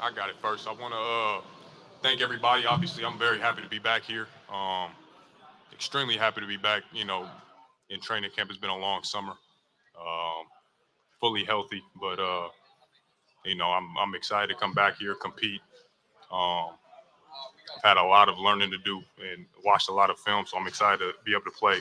I got it first. I want to thank everybody. Obviously, I'm very happy to be back here. Extremely happy to be back. In training camp. It's been a long summer. Um, Fully healthy, but I'm excited to come back here, compete. Um, I've had a lot of learning to do and watched a lot of film, so I'm excited to be able to play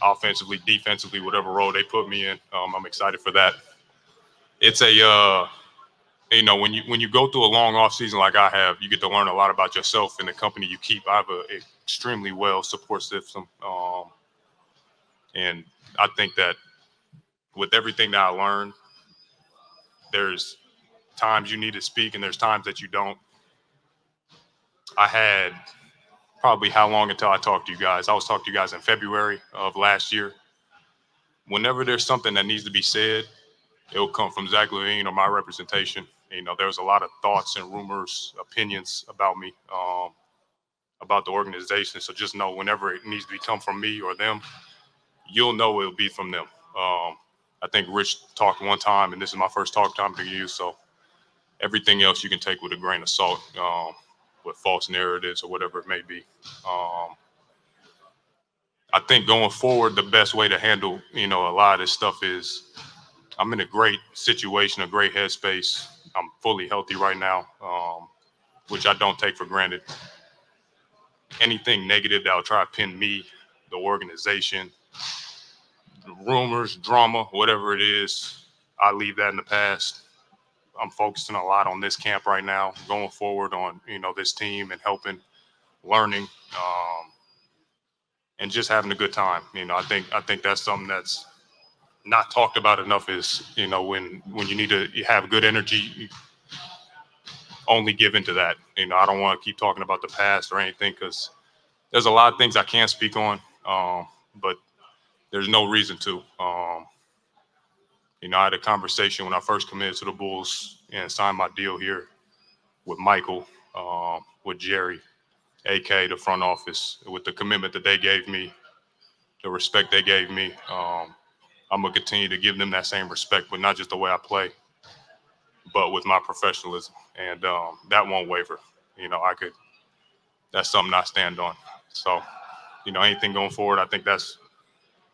offensively, defensively, whatever role they put me in. I'm excited for that. It's a when you go through a long off season like I have, you get to learn a lot about yourself and the company you keep. I have a extremely well support system, and I think that with everything that I learned, there's times you need to speak and there's times that you don't. I had probably how long until I talked to you guys? I was talking to you guys in February of last year. Whenever there's something that needs to be said, it will come from Zach LaVine or my representation. There's a lot of thoughts and rumors, opinions about me, about the organization. So just know whenever it needs to come from me or them, you'll know it'll be from them. I think Rich talked one time, and this is my first talk time to you. So everything else you can take with a grain of salt, with false narratives or whatever it may be. I think going forward, the best way to handle, a lot of this stuff is I'm in a great situation, a great headspace. I'm fully healthy right now, which I don't take for granted. Anything negative that'll try to pin me, the organization, rumors, drama, whatever it is, I leave that in the past. I'm focusing a lot on this camp right now, going forward on, this team and helping, learning, and just having a good time. I think that's something that's not talked about enough is, when you need to have good energy, only give into that. I don't want to keep talking about the past or anything because there's a lot of things I can't speak on, but there's no reason to. I had a conversation when I first committed to the Bulls and signed my deal here with Michael, with Jerry, AK, the front office, with the commitment that they gave me, the respect they gave me. I'm going to continue to give them that same respect, but not just the way I play, but with my professionalism. And that won't waver. That's something I stand on. So, anything going forward, I think that's,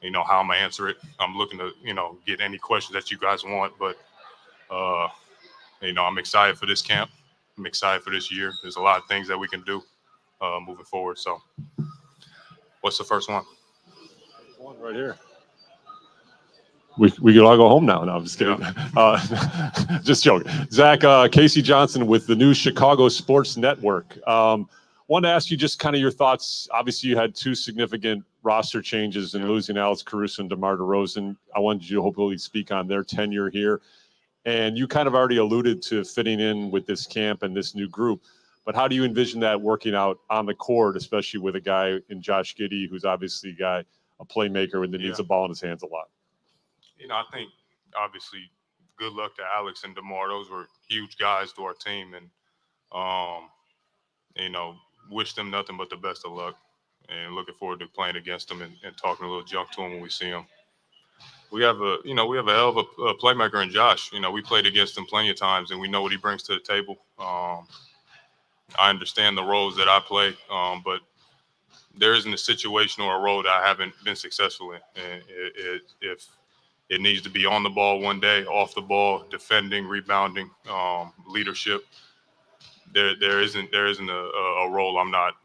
how I'm going to answer it. I'm looking to, get any questions that you guys want, but, I'm excited for this camp. I'm excited for this year. There's a lot of things that we can do moving forward. So what's the first one? One right here. We can all go home now. No, I'm just kidding. Yeah. Just joking. Zach, Casey Johnson with the new Chicago Sports Network. Wanted to ask you just kind of your thoughts. Obviously, you had two significant roster changes in losing Alex Caruso and DeMar DeRozan. I wanted you to hopefully speak on their tenure here. And you kind of already alluded to fitting in with this camp and this new group. But how do you envision that working out on the court, especially with a guy in Josh Giddey, who's obviously a playmaker and that needs the ball in his hands a lot? I think obviously good luck to Alex and DeMar. Those were huge guys to our team, and wish them nothing but the best of luck. And looking forward to playing against them and talking a little junk to them when we see them. We have a hell of a playmaker in Josh. We played against him plenty of times, and we know what he brings to the table. I understand the roles that I play, but there isn't a situation or a role that I haven't been successful in. And if it needs to be on the ball one day, off the ball, defending, rebounding, leadership, there isn't a role I'm not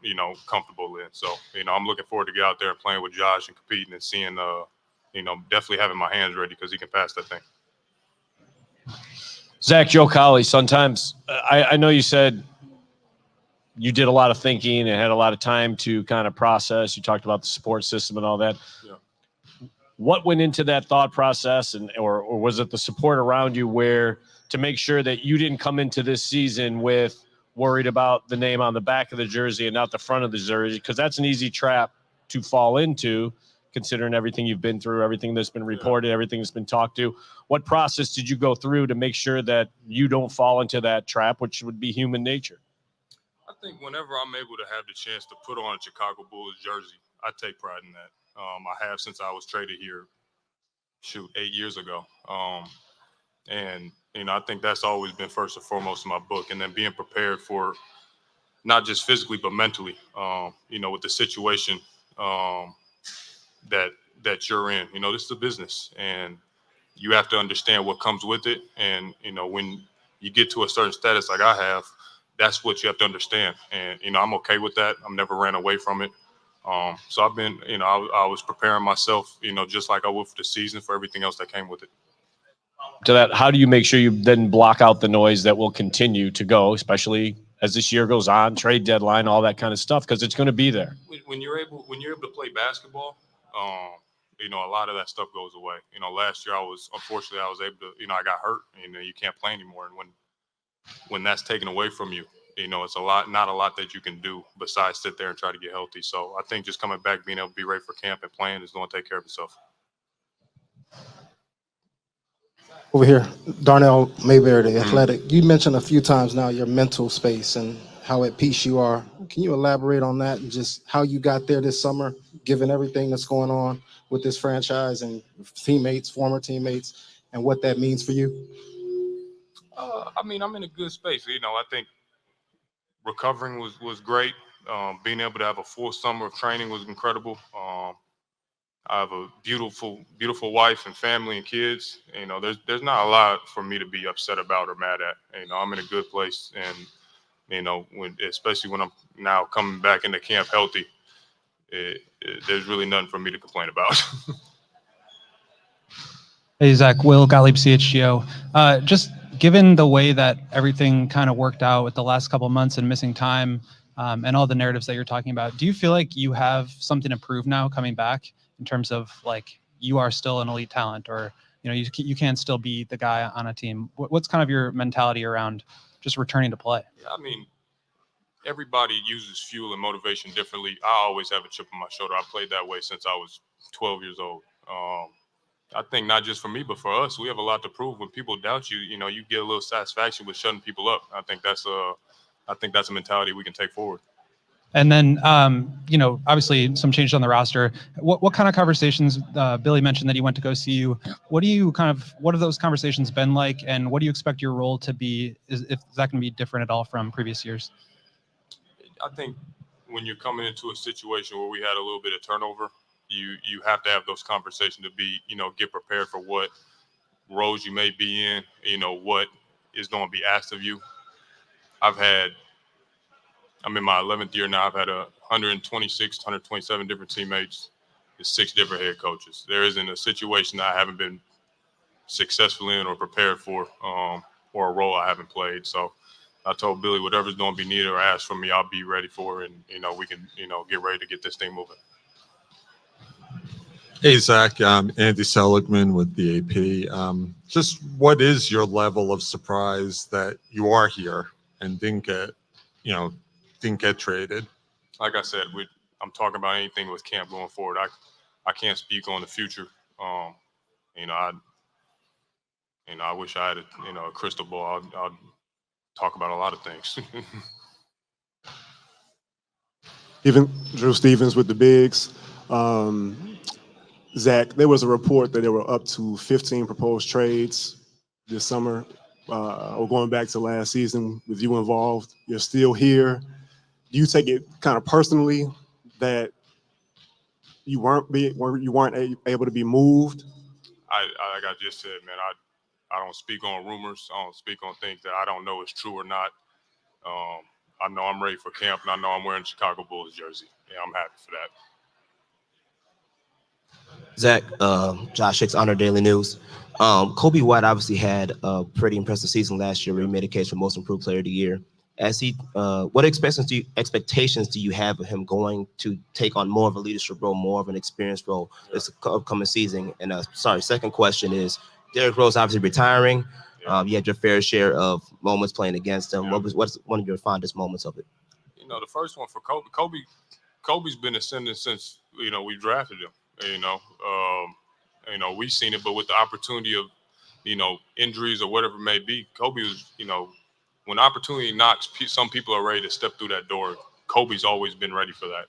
comfortable in. So I'm looking forward to get out there and playing with Josh and competing and seeing definitely having my hands ready because he can pass that thing. Zach, Joe Colley, sometimes I know you said you did a lot of thinking and had a lot of time to kind of process. You talked about the support system and all that. Yeah. What went into that thought process, or was it the support around you where to make sure that you didn't come into this season with worried about the name on the back of the jersey and not the front of the jersey? Because that's an easy trap to fall into, considering everything you've been through, everything that's been reported, everything that's been talked to. What process did you go through to make sure that you don't fall into that trap, which would be human nature? I think whenever I'm able to have the chance to put on a Chicago Bulls jersey, I take pride in that. I have since I was traded here, 8 years ago. And I think that's always been first and foremost in my book, and then being prepared for not just physically but mentally. With the situation that you're in. This is a business, and you have to understand what comes with it. And when you get to a certain status like I have, that's what you have to understand. And I'm okay with that. I've never ran away from it. So I've been, I was preparing myself, just like I would for the season, for everything else that came with it. To that, how do you make sure you then block out the noise that will continue to go, especially as this year goes on, trade deadline, all that kind of stuff, because it's going to be there. When you're able to play basketball, a lot of that stuff goes away. Last year I was able to, I got hurt. You can't play anymore, and when that's taken away from you, it's not a lot that you can do besides sit there and try to get healthy. So I think just coming back, being able to be ready for camp and playing is going to take care of itself. Over here, Darnell Mayberry, the Athletic. You mentioned a few times now your mental space and how at peace you are. Can you elaborate on that and just how you got there this summer, given everything that's going on with this franchise and teammates, former teammates, and what that means for you? I'm in a good space. I think recovering was great. Being able to have a full summer of training was incredible. I have a beautiful wife and family and kids. There's not a lot for me to be upset about or mad at. I'm in a good place, and especially when I'm now coming back into camp healthy, there's really nothing for me to complain about. Hey, Zach, Will Gottlieb, CHGO. Just given the way that everything kind of worked out with the last couple of months and missing time and all the narratives that you're talking about, do you feel like you have something to prove now coming back in terms of like you are still an elite talent, or you can still be the guy on a team? What's kind of your mentality around just returning to play? Yeah, everybody uses fuel and motivation differently. I always have a chip on my shoulder. I played that way since I was 12 years old. I think not just for me, but for us, we have a lot to prove. When people doubt you, you get a little satisfaction with shutting people up. I think that's a mentality we can take forward. And then, obviously some changes on the roster. What kind of conversations? Billy mentioned that he went to go see you. What have those conversations been like, and what do you expect your role to be? Is that going to be different at all from previous years? I think when you're coming into a situation where we had a little bit of turnover, you have to have those conversations to be, get prepared for what roles you may be in, what is going to be asked of you. I'm in my 11th year now. I've had 126, 127 different teammates with 6 different head coaches. There isn't a situation that I haven't been successful in or prepared for, or a role I haven't played. So I told Billy, whatever's going to be needed or asked from me, I'll be ready for it, and we can, get ready to get this thing moving. Hey, Zach, Andy Seligman with the AP. Just what is your level of surprise that you are here and didn't get traded? Like I said, I'm talking about anything with camp going forward. I can't speak on the future. I wish I had a crystal ball. I'd talk about a lot of things. Even Drew Stevens with the Bigs. Zach, there was a report that there were up to 15 proposed trades this summer, or going back to last season with you involved. You're still here. Do you take it kind of personally that you weren't able to be moved? Like I just said, man, I don't speak on rumors. I don't speak on things that I don't know is true or not. I know I'm ready for camp, and I know I'm wearing the CHGO Bulls jersey. Yeah, I'm happy for that. Zach, Josh Hicks, Honor Daily News. Kobe White obviously had a pretty impressive season last year where he made a case for Most Improved Player of the Year. What expectations do you have of him going to take on more of a leadership role, more of an experience role this upcoming season? And second question is, Derrick Rose obviously retiring. You had your fair share of moments playing against him. What's one of your fondest moments of it? The first one for Kobe. Kobe's been ascending since we drafted him. We've seen it, but with the opportunity of injuries or whatever it may be, Kobe was when opportunity knocks, some people are ready to step through that door. Kobe's always been ready for that.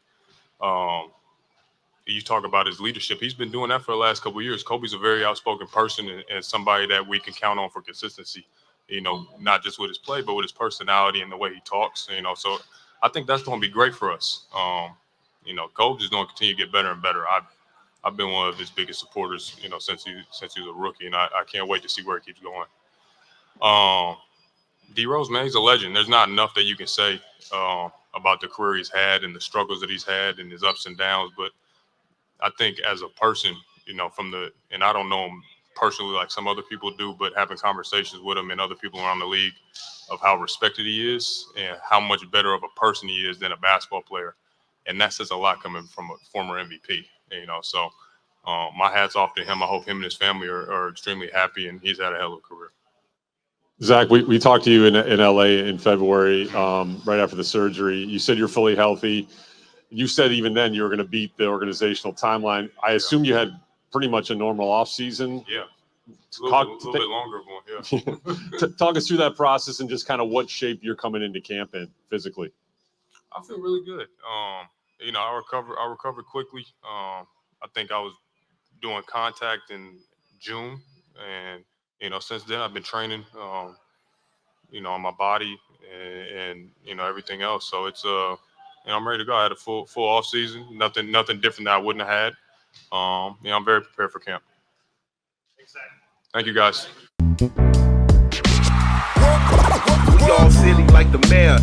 you talk about his leadership. He's been doing that for the last couple of years. Kobe's a very outspoken person and somebody that we can count on for consistency, not just with his play, but with his personality and the way he talks, So I think that's going to be great for us. Kobe's is going to continue to get better and better. I've been one of his biggest supporters, since he was a rookie, and I can't wait to see where he keeps going. D Rose, man, he's a legend. There's not enough that you can say about the career he's had and the struggles that he's had and his ups and downs. But I think as a person, and I don't know him personally like some other people do, but having conversations with him and other people around the league of how respected he is and how much better of a person he is than a basketball player. And that says a lot coming from a former MVP, So my hat's off to him. I hope him and his family are extremely happy, and he's had a hell of a career. Zach, we talked to you in LA in February, right after the surgery. You said you're fully healthy. You said even then you were going to beat the organizational timeline. I assume you had pretty much a normal offseason. Yeah. A little bit longer of one, yeah. Talk us through that process and just kind of what shape you're coming into camp in physically. I feel really good. I recovered quickly. I think I was doing contact in June, and since then I've been training, on my body and everything else. So it's I'm ready to go. I had a full off season. Nothing different that I wouldn't have had. I'm very prepared for camp. Thank you, guys. We all silly like the mayor.